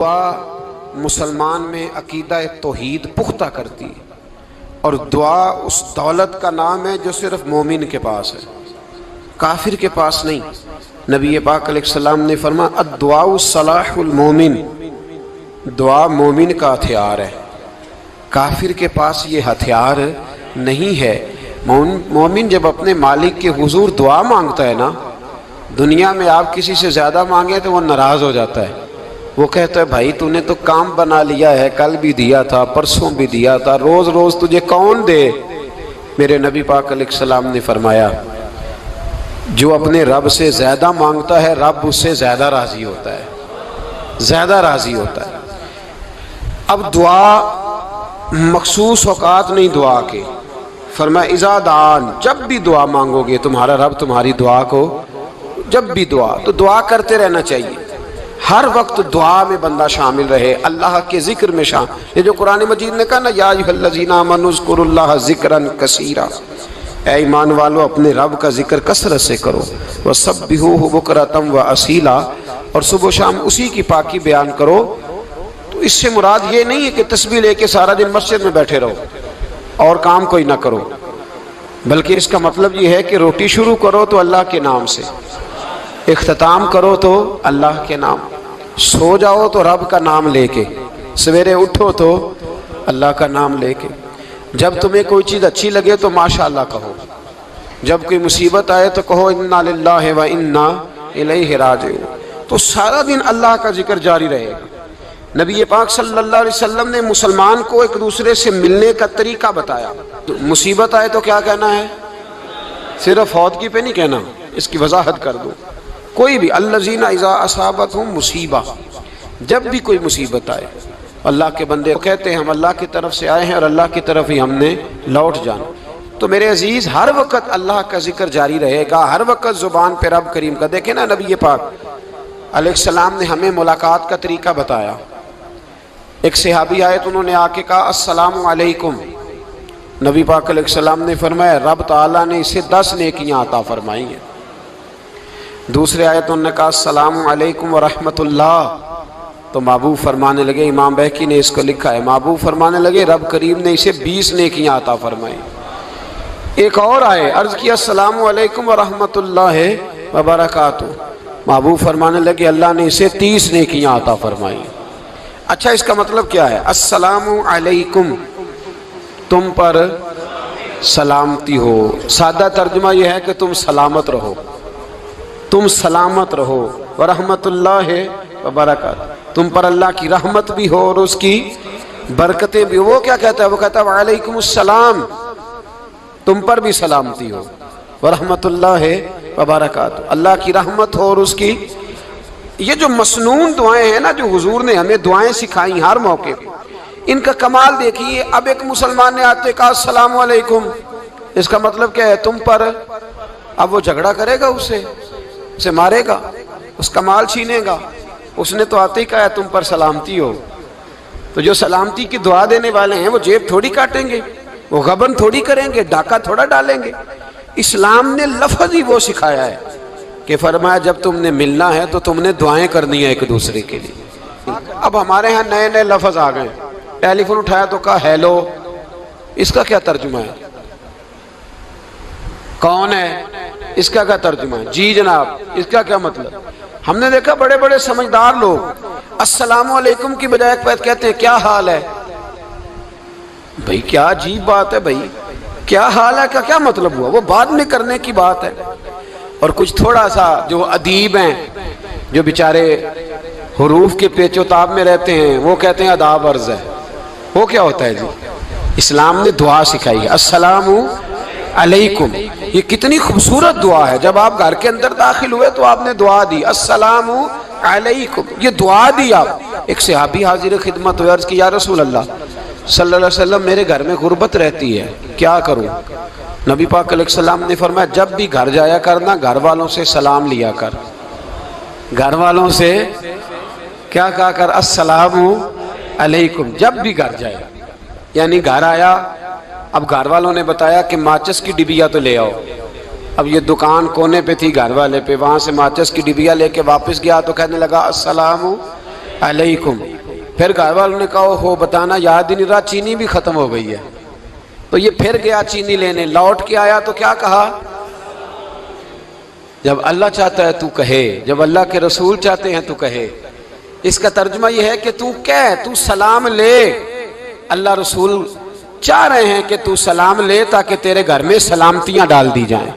دعا مسلمان میں عقیدہ توحید پختہ کرتی ہے، اور دعا اس دولت کا نام ہے جو صرف مومن کے پاس ہے، کافر کے پاس نہیں۔ نبی پاک علیہ السلام نے فرمایا الدعاء صلاح المومن، دعا مومن کا ہتھیار ہے، کافر کے پاس یہ ہتھیار نہیں ہے۔ مومن جب اپنے مالک کے حضور دعا مانگتا ہے نا، دنیا میں آپ کسی سے زیادہ مانگیں تو وہ ناراض ہو جاتا ہے، وہ کہتا ہے بھائی تو نے تو کام بنا لیا ہے، کل بھی دیا تھا، پرسوں بھی دیا تھا، روز روز تجھے کون دے؟ میرے نبی پاک علیہ السلام نے فرمایا جو اپنے رب سے زیادہ مانگتا ہے رب اس سے زیادہ راضی ہوتا ہے، زیادہ راضی ہوتا ہے۔ اب دعا مخصوص اوقات نہیں دعا کے، فرمایا اذا دعان، جب بھی دعا مانگو گے تمہارا رب تمہاری دعا کو، جب بھی دعا تو دعا کرتے رہنا چاہیے، ہر وقت دعا میں بندہ شامل رہے، اللہ کے ذکر میں شامل۔ یہ جو قرآن مجید نے کہا نا یا ایھا الذین آمنوا اذکروا اللہ ذکرا کثیرا، اے ایمان والو اپنے رب کا ذکر کثرت سے کرو، وسبحوہ بکرۃ واصیلا، اور صبح و شام اسی کی پاکی بیان کرو۔ تو اس سے مراد یہ نہیں ہے کہ تسبیح لے کے سارا دن مسجد میں بیٹھے رہو اور کام کوئی نہ کرو، بلکہ اس کا مطلب یہ ہے کہ روٹی شروع کرو تو اللہ کے نام سے، اختتام کرو تو اللہ کے نام، سو جاؤ تو رب کا نام لے کے، سویرے اٹھو تو اللہ کا نام لے کے، جب تمہیں کوئی چیز اچھی لگے تو ماشاءاللہ کہو، جب کوئی مصیبت آئے تو کہو انا للہ و انا الیہ راجعون۔ تو سارا دن اللہ کا ذکر جاری رہے گا۔ نبی پاک صلی اللہ علیہ وسلم نے مسلمان کو ایک دوسرے سے ملنے کا طریقہ بتایا۔ مصیبت آئے تو کیا کہنا ہے؟ صرف فوت کی پہ نہیں کہنا، اس کی وضاحت کر دو۔ کوئی بھی الذین اذا اصابتہم مصیبہ، جب بھی کوئی مصیبت آئے، اللہ کے بندے کہتے ہیں ہم اللہ کی طرف سے آئے ہیں اور اللہ کی طرف ہی ہم نے لوٹ جانا۔ تو میرے عزیز ہر وقت اللہ کا ذکر جاری رہے گا، ہر وقت زبان پہ رب کریم کا۔ دیکھیں نا نبی پاک علیہ السلام نے ہمیں ملاقات کا طریقہ بتایا۔ ایک صحابی آئے تو انہوں نے آ کے کہا السلام علیکم، نبی پاک علیہ السلام نے فرمایا رب تعالیٰ نے اسے 10 نیکیاں عطا فرمائی ہیں۔ دوسرے آئے تو انہوں نے کہا السلام علیکم ورحمۃ اللہ، تو محبوب فرمانے لگے، امام بہقی نے اس کو لکھا ہے، محبوب فرمانے لگے رب کریم نے اسے 20 نیکیاں عطا فرمائی۔ ایک اور آئے، عرض کیا السلام علیکم ورحمۃ اللہ وبرکاتہ، محبوب فرمانے لگے اللہ نے اسے 30 نیکیاں عطا فرمائی۔ اچھا اس کا مطلب کیا ہے؟ السلام علیکم، تم پر سلامتی ہو، سادہ ترجمہ یہ ہے کہ تم سلامت رہو، تم سلامت رہو، ورحمۃ اللہ وبرکاتہ، تم پر اللہ کی رحمت بھی ہو اور اس کی برکتیں بھی ہو۔ وہ کیا کہتا ہے؟ وہ کہتا ہے وعلیکم السلام، تم پر بھی سلامتی ہو، ورحمۃ اللہ وبرکاتہ، اللہ کی رحمت ہو اور اس کی۔ یہ جو مسنون دعائیں ہیں نا جو حضور نے ہمیں دعائیں سکھائیں ہر موقع پہ، ان کا کمال دیکھیے۔ اب ایک مسلمان نے آتے کہا السلام علیکم، اس کا مطلب کیا ہے؟ تم پر۔ اب وہ جھگڑا کرے گا اسے مارے گا، اس کا مال چھینے گا؟ اس نے تو آتے ہی کہا ہے تم پر سلامتی ہو۔ تو جو سلامتی کی دعا دینے والے ہیں وہ جیب تھوڑی کاٹیں گے، وہ غبن تھوڑی کریں گے، ڈاکہ تھوڑا ڈالیں گے۔ اسلام نے لفظ ہی وہ سکھایا ہے کہ فرمایا جب تم نے ملنا ہے تو تم نے دعائیں کرنی ہیں ایک دوسرے کے لیے۔ اب ہمارے ہاں نئے نئے لفظ آ گئے، ٹیلی فون اٹھایا تو کہا ہیلو، اس کا کیا ترجمہ ہے؟ کون ہے؟ اس کا کیا ترجمہ ہے؟ جی جناب، اس کا کیا مطلب؟ ہم نے دیکھا بڑے بڑے سمجھدار لوگ السلام علیکم کی بجائے کہتے ہیں کیا حال ہے؟ بھئی کیا عجیب بات ہے، بھئی کیا حال ہے کا کیا مطلب ہوا؟ وہ بعد میں کرنے کی بات ہے۔ اور کچھ تھوڑا سا جو ادیب ہیں، جو بیچارے حروف کے پیچ و تاب میں رہتے ہیں، وہ کہتے ہیں آداب عرض ہے۔ وہ کیا ہوتا ہے جی؟ اسلام نے دعا سکھائی ہے السلام علیکم، یہ کتنی خوبصورت دعا ہے۔ جب آپ گھر کے اندر داخل ہوئے تو آپ نے دعا دی السلام علیکم، یہ دعا دی آپ۔ ایک صحابی حاضر خدمت ہوئے، عرض کی یا رسول اللہ صلی اللہ علیہ وسلم میرے گھر میں غربت رہتی ہے، کیا کروں؟ نبی پاک علیہ السلام نے فرمایا جب بھی گھر جایا کرنا گھر والوں سے سلام لیا کر، گھر والوں سے کیا کہا کر؟ السلام علیکم، جب بھی گھر جائے۔ یعنی گھر آیا، اب گھر والوں نے بتایا کہ ماچس کی ڈبیا تو لے آؤ، اب یہ دکان کونے پہ تھی گھر والے پہ، وہاں سے ماچس کی ڈبیا لے کے واپس گیا تو کہنے لگا السلام علیکم. پھر گھر والوں نے کہا ہو بتانا یاد ہی نہیں رہا، چینی بھی ختم ہو گئی ہے. تو یہ پھر گیا چینی لینے، لوٹ کے آیا تو کیا کہا؟ جب اللہ چاہتا ہے تو کہے، جب اللہ کے رسول چاہتے ہیں تو کہے. اس کا ترجمہ یہ ہے کہ تو کہہ، تو سلام لے. اللہ رسول چاہ رہے ہیں کہ تو سلام لے تاکہ تیرے گھر میں سلامتیاں ڈال دی جائیں.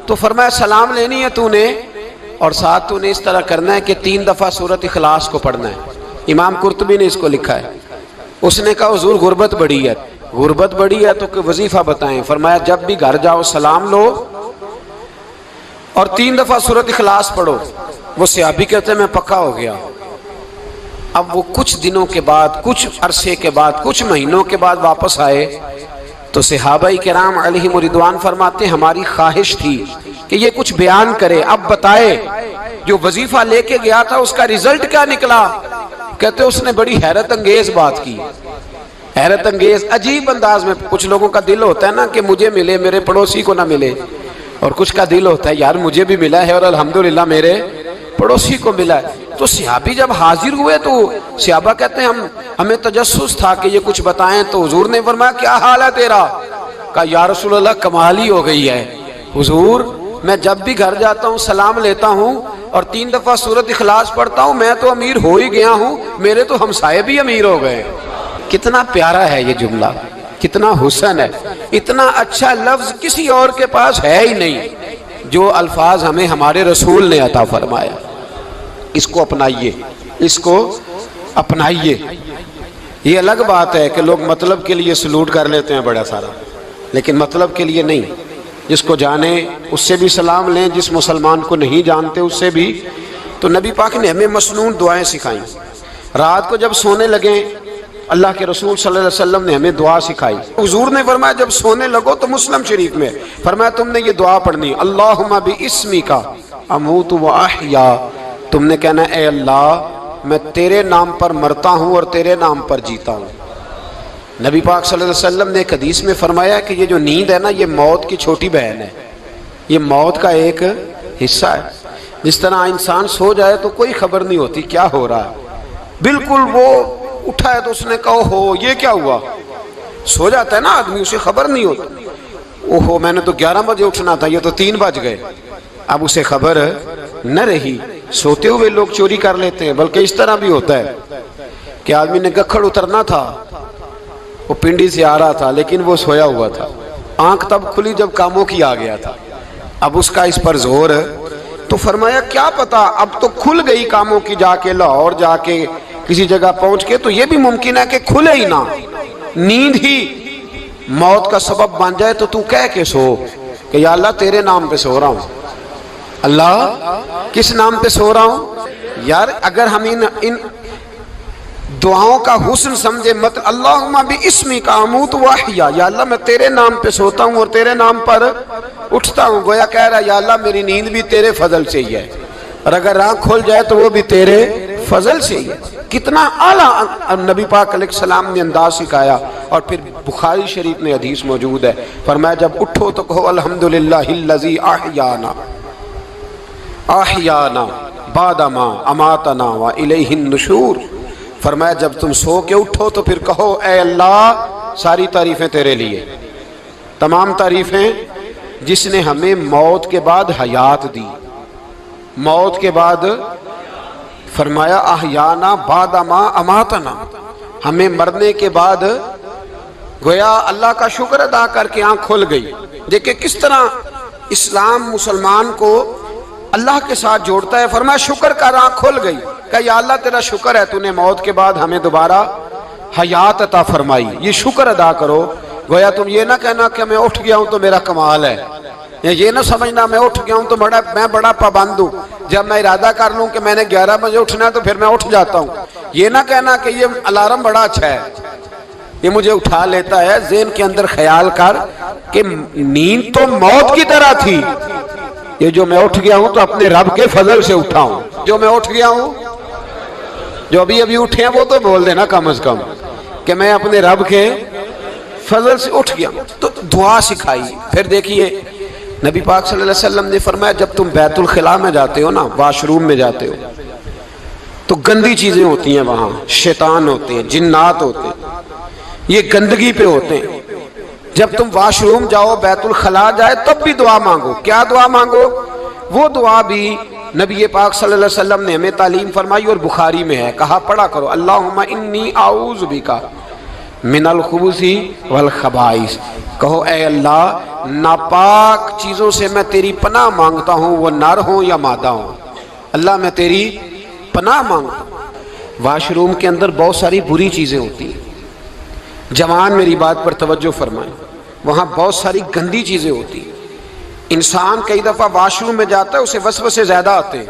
تو فرمایا سلام لینی ہے تو نے، اور ساتھ تو نے اس طرح کرنا ہے کہ 3 دفعہ سورۃ اخلاص کو پڑھنا ہے. امام قرطبی نے اس کو لکھا ہے. اس نے کہا حضور غربت بڑی ہے. غربت بڑی ہے تو کہ وظیفہ بتائیں. فرمایا جب بھی گھر جاؤ سلام لو اور 3 دفعہ سورۃ اخلاص پڑھو. وہ صحابی کہتے ہیں میں پکا ہو گیا. اب وہ کچھ دنوں کے بعد، کچھ عرصے کے بعد، کچھ مہینوں کے بعد واپس آئے تو صحابہ کرام علیہم رضوان فرماتے ہیں ہماری خواہش تھی کہ یہ کچھ بیان کرے، اب بتائے جو وظیفہ لے کے گیا تھا اس کا رزلٹ کیا نکلا. کہتے اس نے بڑی حیرت انگیز بات کی، حیرت انگیز عجیب انداز میں. کچھ لوگوں کا دل ہوتا ہے نا کہ مجھے ملے میرے پڑوسی کو نہ ملے، اور کچھ کا دل ہوتا ہے یار مجھے بھی ملا ہے اور الحمدللہ میرے پڑوسی کو ملا ہے. تو صحابی جب حاضر ہوئے تو صحابہ کہتے ہیں ہمیں تجسس تھا کہ یہ کچھ بتائیں. تو حضور نے فرمایا کیا حال ہے تیرا؟ کہا یا رسول اللہ کمال ہی ہو گئی ہے حضور، میں جب بھی گھر جاتا ہوں سلام لیتا ہوں اور 3 دفعہ سورۃ اخلاص پڑھتا ہوں. میں تو امیر ہو ہی گیا ہوں، میرے تو ہمسائے بھی امیر ہو گئے. کتنا پیارا ہے یہ جملہ، کتنا حسن ہے. اتنا اچھا لفظ کسی اور کے پاس ہے ہی نہیں جو الفاظ ہمیں ہمارے رسول نے عطا فرمایا. اس کو اپنائیے، اس کو اپنائیے. یہ الگ بات ہے کہ لوگ مطلب کے لیے سلوٹ کر لیتے ہیں بڑا سارا، لیکن مطلب کے لیے نہیں. جس کو جانے اس سے بھی سلام لیں، جس مسلمان کو نہیں جانتے اس سے بھی. تو نبی پاک نے ہمیں مسنون دعائیں سکھائیں. رات کو جب سونے لگیں اللہ کے رسول صلی اللہ علیہ وسلم نے ہمیں دعا سکھائی. حضور نے فرمایا جب سونے لگو تو مسلم شریف میں فرمایا تم نے یہ دعا پڑھنی، اللہم باسمک اموت و احیا. تم نے کہنا اے اللہ میں تیرے نام پر مرتا ہوں اور تیرے نام پر جیتا ہوں. نبی پاک صلی اللہ علیہ وسلم نے ایک حدیث میں فرمایا کہ یہ جو نیند ہے نا یہ موت کی چھوٹی بہن ہے، یہ موت کا ایک حصہ ہے. جس طرح انسان سو جائے تو کوئی خبر نہیں ہوتی کیا ہو رہا ہے، بالکل وہ اٹھا ہے تو اس نے کہا ہو یہ کیا ہوا. سو جاتا ہے نا آدمی، اسے خبر نہیں ہوتی. اوہو میں نے تو 11 بجے اٹھنا تھا، یہ تو 3 بج گئے. اب اسے خبر نہ رہی. سوتے ہوئے لوگ چوری کر لیتے ہیں، بلکہ اس طرح بھی ہوتا ہے کہ آدمی نے گکھڑ اترنا تھا، وہ پنڈی سے آ رہا تھا لیکن وہ سویا ہوا تھا. آنکھ تب کھلی جب کاموں کی آ گیا تھا. اب اس کا اس پر زور، تو فرمایا کیا پتا اب تو کھل گئی کاموں کی، جا کے لاہور جا کے کسی جگہ پہنچ کے تو یہ بھی ممکن ہے کہ کھلے ہی نہ، نیند ہی موت کا سبب بن جائے. تو کہہ کے سو کہ یا اللہ تیرے نام پہ سو رہا ہوں. اللہ کس نام پہ سو رہا ہوں؟ یار اگر ہم ان دعاؤں کا حسن سمجھے مت، اللہم باسمک اموت و احیا، یا اللہ میں تیرے نام پہ سوتا ہوں اور تیرے نام پر اٹھتا ہوں. گویا کہہ رہا یا اللہ میری نیند بھی تیرے فضل سے ہی ہے، اور اگر آنکھ کھل جائے تو وہ بھی تیرے فضل سے ہی ہے. کتنا اعلیٰ نبی پاک علیہ السلام نے انداز سکھایا. اور پھر بخاری شریف میں حدیث موجود ہے، فرمایا جب اٹھو تو کہو الحمدللہ الذی احیانا بعد ما اماتنا والیہ النشور. فرمایا جب تم سو کے اٹھو تو پھر کہو اے اللہ ساری تعریفیں تیرے لیے، تمام تعریفیں جس نے ہمیں موت کے بعد حیات دی. موت کے بعد فرمایا احیانا بعد ما اماتنا، ہمیں مرنے کے بعد گویا اللہ کا شکر ادا کر کے آنکھ کھل گئی. دیکھیں کس طرح اسلام مسلمان کو اللہ کے ساتھ جوڑتا ہے. فرمایا شکر کر، آنکھ کھل گئی. کہ یا اللہ تیرا شکر ہے تو نے موت کے بعد ہمیں دوبارہ حیات عطا فرمائی، یہ شکر ادا کرو. گویا تم یہ نہ کہنا کہ میں اٹھ گیا ہوں تو میرا کمال ہے، یہ نہ سمجھنا میں اٹھ گیا ہوں تو میں بڑا پابند ہوں، جب میں ارادہ کر لوں کہ میں نے 11 بجے اٹھنا ہے تو پھر میں اٹھ جاتا ہوں. یہ نہ کہنا کہ یہ الارم بڑا اچھا ہے، یہ مجھے اٹھا لیتا ہے. ذہن کے اندر خیال کر کہ نیند تو موت کی طرح تھی، یہ جو میں اٹھ گیا ہوں تو اپنے رب کے فضل سے اٹھا ہوں. جو میں اٹھ گیا ہوں، جو ابھی اٹھے ہیں وہ تو بول دینا کم از کم کہ میں اپنے رب کے فضل سے اٹھ گیا. تو دعا سکھائی. پھر دیکھیے نبی پاک صلی اللہ علیہ وسلم نے فرمایا جب تم بیت الخلاء میں جاتے ہو نا، واش روم میں جاتے ہو، تو گندی چیزیں ہوتی ہیں وہاں، شیطان ہوتے ہیں، جنات ہوتے ہیں، یہ گندگی پہ ہوتے ہیں۔ جب تم واش روم جاؤ، بیت الخلاء جائے، تب بھی دعا مانگو۔ کیا دعا مانگو؟ وہ دعا بھی نبی پاک صلی اللہ علیہ وسلم نے ہمیں تعلیم فرمائی اور بخاری میں ہے، کہا پڑھا کرو اللہم انی اعوذ بک من الخبث والخبائث۔ کہو اے اللہ ناپاک چیزوں سے میں تیری پناہ مانگتا ہوں، وہ نر ہوں یا مادہ ہوں۔ اللہ میں تیری پناہ مانگتا ہوں۔ واش روم کے اندر بہت ساری بری چیزیں ہوتی ہیں، جوان میری بات پر توجہ فرمائیں، وہاں بہت ساری گندی چیزیں ہوتی ہیں۔ انسان کئی دفعہ واش روم میں جاتا ہے، اسے وسوسے زیادہ آتے ہیں،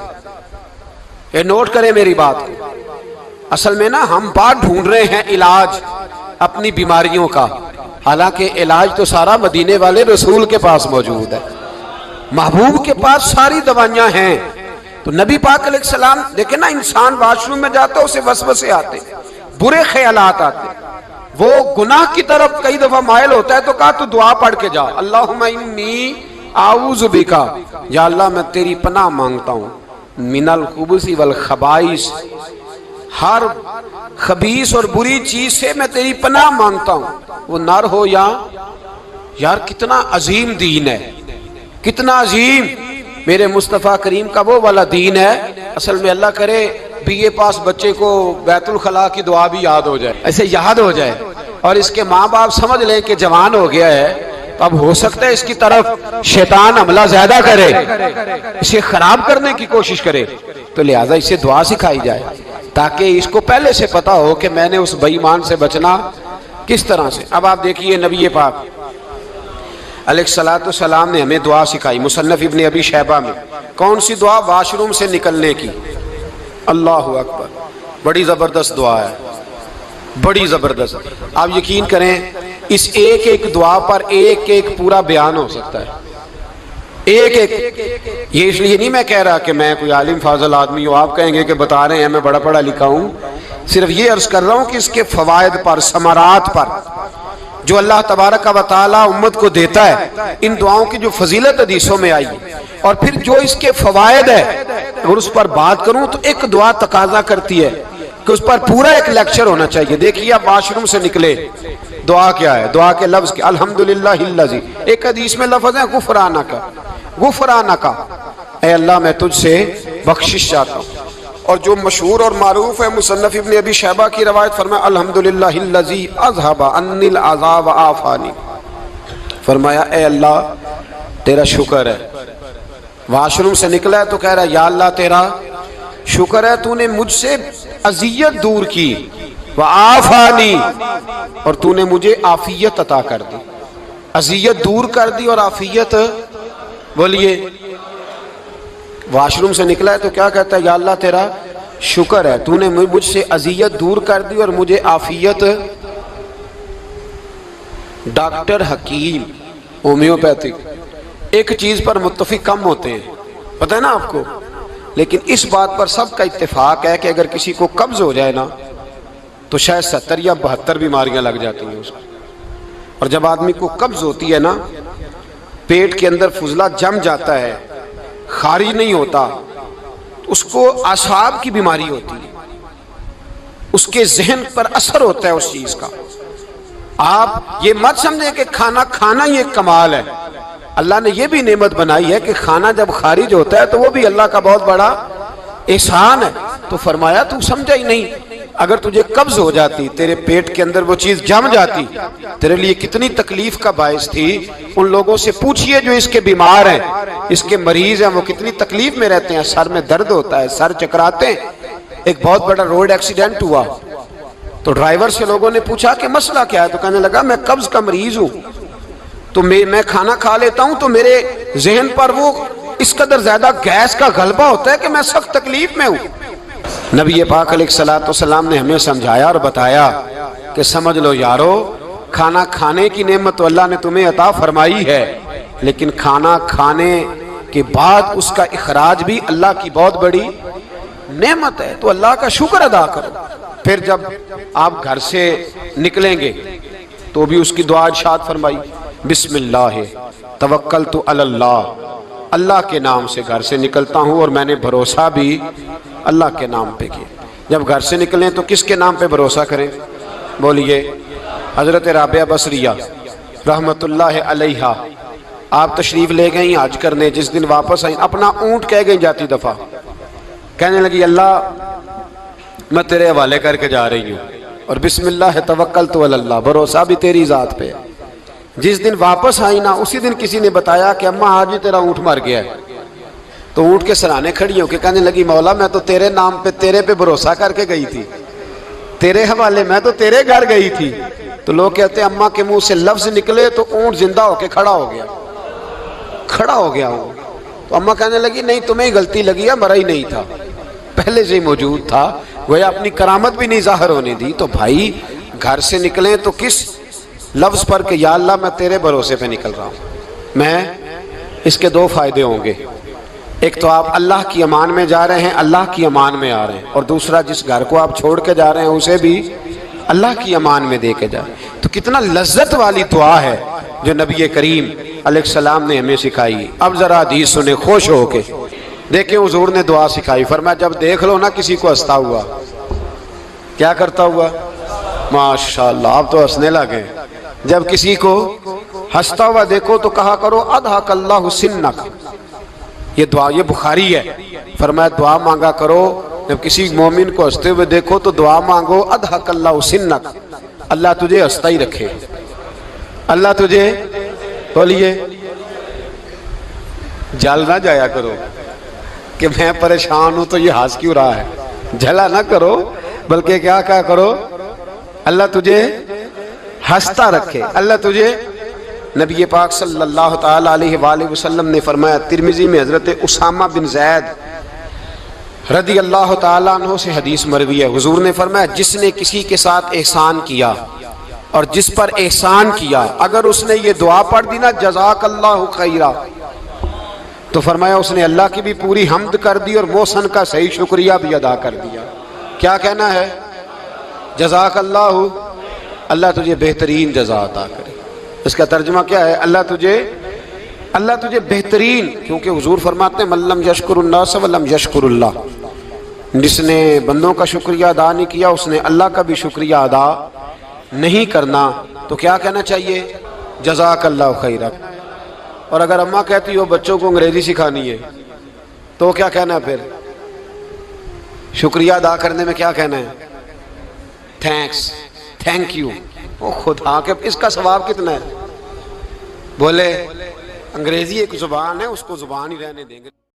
یہ نوٹ کریں میری بات کو۔ اصل میں نا ہم بات ڈھونڈ رہے ہیں علاج اپنی بیماریوں کا، حالانکہ علاج تو سارا مدینے والے رسول کے پاس موجود ہے، محبوب کے پاس ساری دوائیاں ہیں۔ تو نبی پاک علیہ السلام دیکھیں نا، انسان واش روم میں جاتا ہے، اسے وسوسے آتے، برے خیالات آتے، وہ گناہ کی طرف کئی دفعہ مائل ہوتا ہے، تو کہا تو دعا پڑھ کے جا اللہم انی اعوذ بک، یا اللہ میں تیری پناہ مانگتا ہوں من الخبث والخبائث، ہر خبیث اور بری چیز سے میں تیری پناہ مانگتا ہوں، وہ نر ہو یا یار کتنا عظیم دین ہے، کتنا عظیم میرے مصطفیٰ کریم کا وہ والا دین ہے۔ اصل میں اللہ کرے بی اے پاس بچے کو بیت الخلاء کی دعا بھی یاد ہو جائے، ایسے یاد ہو جائے، اور اس کے ماں باپ سمجھ لیں کہ جوان ہو گیا ہے، تو اب ہو سکتا ہے اس کی طرف شیطان حملہ زیادہ کرے، اسے خراب کرنے کی کوشش کرے، تو لہٰذا اسے دعا سکھائی جائے تاکہ اس کو پہلے سے پتا ہو کہ میں نے اس بے ایمان سے بچنا کس طرح سے۔ اب آپ دیکھیے نبی پاک علیہ السلام نے ہمیں دعا سکھائی، مصنف ابن ابی شیبہ میں۔ کون سی دعا؟ واش روم سے نکلنے کی۔ اللہ اکبر، بڑی زبردست دعا ہے، بڑی زبردست۔ آپ یقین کریں اس ایک ایک دعا پر ایک ایک پورا بیان ہو سکتا ہے، ایک ایک۔ یہ اس لیے نہیں میں کہہ رہا کہ میں کوئی عالم فاضل آدمی ہوں، آپ کہیں گے کہ بتا رہے ہیں میں بڑا پڑھا لکھا ہوں، صرف یہ عرض کر رہا ہوں کہ اس کے فوائد پر، ثمرات پر جو اللہ تبارک و تعالی امت کو دیتا ہے، ان دعاؤں کی جو فضیلت حدیثوں میں آئی، اور پھر جو اس کے فوائد ہے، اگر اس پر بات کروں تو ایک دعا تقاضا کرتی ہے کہ اس پر پورا ایک لیکچر ہونا چاہیے۔ دیکھیے آپ واش روم سے نکلے، دعا کیا ہے؟ دعا کے لفظ کیا؟ الحمدللہ الذی، ایک حدیث میں لفظ ہے غفرانک، غفرانک، اے اللہ میں تجھ سے بخشش چاہتا ہوں۔ اور جو مشہور اور معروف ہے مصنف ابن ابی شیبہ کی روایت، فرمایا الحمدللہ الذی اذھب عنی العذا وعافانی، فرمایا اے اللہ تیرا شکر ہے۔ واش روم سے نکلا ہے تو کہہ رہا ہے یا اللہ تیرا شکر ہے، تو نے مجھ سے اذیت دور کی، وعافانی، اور تو نے مجھے عافیت عطا کر دی، اذیت دور کر دی اور عافیت۔ بولیے، واش روم سے نکلا ہے تو کیا کہتا ہے؟ یا اللہ تیرا شکر ہے، تو نے مجھ سے اذیت دور کر دی اور مجھے عافیت۔ ڈاکٹر حکیم ہومیوپیتھک ایک چیز پر متفق کم ہوتے ہیں، پتہ ہے نا آپ کو، لیکن اس بات پر سب کا اتفاق ہے کہ اگر کسی کو قبض ہو جائے نا تو شاید 70 یا 72 بیماریاں لگ جاتی ہیں اس کو۔ اور جب آدمی کو قبض ہوتی ہے نا، پیٹ کے اندر فضلہ جم جاتا ہے، خارج نہیں ہوتا، اس کو اعصاب کی بیماری ہوتی ہے، اس کے ذہن پر اثر ہوتا ہے اس چیز کا۔ آپ یہ مت سمجھیں کہ کھانا کھانا یہ ایک کمال ہے، اللہ نے یہ بھی نعمت بنائی ہے کہ کھانا جب خارج ہوتا ہے تو وہ بھی اللہ کا بہت بڑا احسان ہے۔ تو فرمایا تو سمجھا ہی نہیں، اگر تجھے قبض ہو جاتی، تیرے پیٹ کے اندر وہ چیز جم جاتی، تیرے لیے کتنی تکلیف کا باعث تھی۔ ان لوگوں سے پوچھئے جو اس کے بیمار ہیں، اس کے مریض ہیں، وہ کتنی تکلیف میں رہتے ہیں، سر میں درد ہوتا ہے، سر چکراتے ہیں۔ ایک بہت بڑا روڈ ایکسیڈنٹ ہوا تو ڈرائیور سے لوگوں نے پوچھا کہ مسئلہ کیا ہے، تو کہنے لگا میں قبض کا مریض ہوں، تو میں کھانا کھا لیتا ہوں تو میرے ذہن پر وہ اس قدر زیادہ گیس کا غلبہ ہوتا ہے کہ میں سخت تکلیف میں ہوں۔ نبی پاک علیہ السلام نے ہمیں سمجھایا اور بتایا کہ سمجھ لو یارو، کھانا کھانے کی نعمت تو اللہ نے تمہیں عطا فرمائی ہے، لیکن کھانا کھانے کے بعد اس کا اخراج بھی اللہ کی بہت بڑی نعمت ہے، تو اللہ کا شکر ادا کرو۔ پھر جب آپ گھر سے نکلیں گے تو بھی اس کی دعا ارشاد فرمائی، بسم اللہ توکلت علی اللہ، اللہ کے نام سے گھر سے نکلتا ہوں اور میں نے بھروسہ بھی اللہ کے نام پہ کیا۔ جب گھر سے نکلیں تو کس کے نام پہ بھروسہ کریں؟ بولیے حضرت رابعہ بصریہ رحمت اللہ علیہا، آپ تشریف لے گئیں حج کرنے، جس دن واپس آئیں اپنا اونٹ کہہ گئیں جاتی دفعہ، کہنے لگی اللہ میں تیرے حوالے کر کے جا رہی ہوں اور بسم اللہ توکلت علی اللہ، بھروسہ بھی تیری ذات پہ ہے۔ جس دن واپس آئی نا اسی دن کسی نے بتایا کہ اماں آج ہی تیرا اونٹ مر گیا ہے، تو اونٹ کے سرانے کھڑی ہو کے کہنے لگی مولا میں تو تیرے نام پہ تیرے پہ بھروسہ کر کے گئی تھی، تیرے حوالے، میں تو تیرے گھر گئی تھی۔ تو لوگ کہتے ہیں اماں کے منہ سے لفظ نکلے تو اونٹ زندہ ہو کے کھڑا ہو گیا، کھڑا ہو گیا ہوں۔ تو اماں کہنے لگی نہیں تمہیں ہی غلطی لگی ہے، مرا ہی نہیں تھا، پہلے سے ہی موجود تھا، گویا اپنی کرامت بھی نہیں ظاہر ہونے دی۔ تو بھائی گھر سے نکلیں تو کس لفظ پر کہ یا اللہ میں تیرے بھروسے پہ نکل رہا ہوں، میں اس کے دو فائدے ہوں گے، ایک تو آپ اللہ کی امان میں جا رہے ہیں، اللہ کی امان میں آ رہے ہیں، اور دوسرا جس گھر کو آپ چھوڑ کے جا رہے ہیں اسے بھی اللہ کی امان میں دے کے جا رہے ہیں۔ تو کتنا لذت والی دعا ہے جو نبی کریم علیہ السلام نے ہمیں سکھائی۔ اب ذرا حدیث سنیں خوش ہو کے، دیکھیں حضور نے دعا سکھائی، فرمایا جب دیکھ لو نا کسی کو ہنستا ہوا، کیا کرتا ہوا؟ ماشاءاللہ آپ تو ہنسنے لگے۔ جب کسی کو ہنستا ہوا دیکھو تو کہا کرو اضحک اللہ سنک، یہ دعا یہ بخاری ہے، فرمایا دعا مانگا کرو جب کسی مومن کو ہنستے ہوئے دیکھو تو دعا مانگو اضحک اللہ سنک، اللہ تجھے ہنستا ہی رکھے، اللہ تجھے، بولیے جل نہ جایا کرو کہ میں پریشان ہوں تو یہ ہنس کیوں رہا ہے، جھلا نہ کرو، بلکہ کیا کہا کرو اللہ تجھے ہنستا رکھے، اللہ تجھے۔ نبی پاک صلی اللہ تعالی علیہ وآلہ وسلم نے فرمایا، ترمذی میں حضرت اسامہ بن زید رضی اللہ تعالیٰ عنہ سے حدیث مروی ہے، حضور نے فرمایا جس نے کسی کے ساتھ احسان کیا اور جس پر احسان کیا اگر اس نے یہ دعا پڑھ دی نا جزاک اللہ خیرہ، تو فرمایا اس نے اللہ کی بھی پوری حمد کر دی اور محسن کا صحیح شکریہ بھی ادا کر دیا۔ کیا کہنا ہے؟ جزاک اللہ، اللہ تجھے بہترین جزا عطا کرے۔ اس کا ترجمہ کیا ہے؟ اللہ تجھے بہترین، کیونکہ حضور فرماتے ہیں من لم یشکر الناس ولم یشکر اللہ، جس نے بندوں کا شکریہ ادا نہیں کیا اس نے اللہ کا بھی شکریہ ادا نہیں کرنا۔ تو کیا کہنا چاہیے؟ جزاک اللہ خیرہ۔ اور اگر اماں کہتی ہو بچوں کو انگریزی سکھانی ہے تو کیا کہنا ہے پھر؟ شکریہ ادا کرنے میں کیا کہنا ہے؟ Thanks, thank you. او خدا کہ اس کا ثواب کتنا ہے؟ بولے انگریزی ایک زبان ہے، اس کو زبان ہی رہنے دیں گے۔